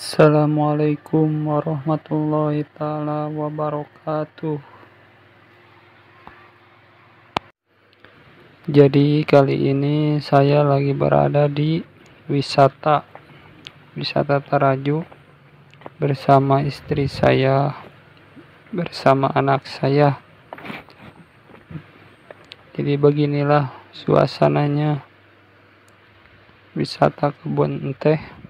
Assalamualaikum warahmatullahi taala wabarakatuh. Jadi kali ini saya lagi berada di wisata Taraju bersama istri saya, bersama anak saya. Jadi beginilah suasananya wisata kebun teh.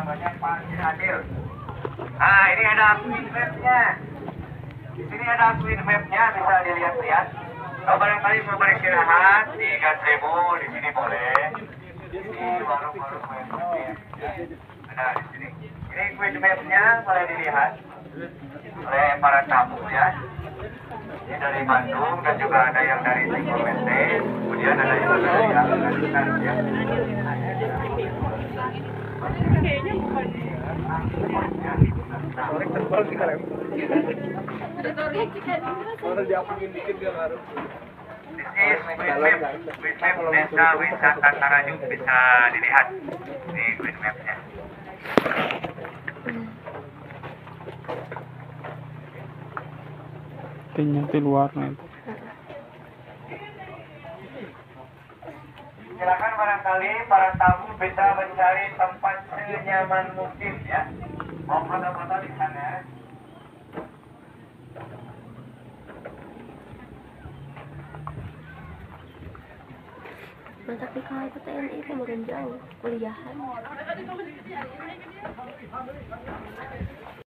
Namanya Pak Adil. Nah, ini ada Queen Map-nya. Di sini ada Queen Map-nya, bisa dilihat-lihat. Kalau barangkali mau beristirahat di Gazebo, di sini boleh. Ini warung-warung Queen. Ada di sini. Ini Queen Map-nya boleh dilihat oleh para tamu ya. Ini dari Bandung dan juga ada yang dari Timur Leste. Kemudian ada yang dari Afghanistan ya. This is Queen Map Desa Wisata Taraju, bisa dilihat di Queen Map-nya. Di luarnya itu. Silakan barangkali para tamu bisa mencari tempat senyaman mungkin ya. Mau foto-foto di sana. Masa PKI ke TNI kemarin jauh kuliahan.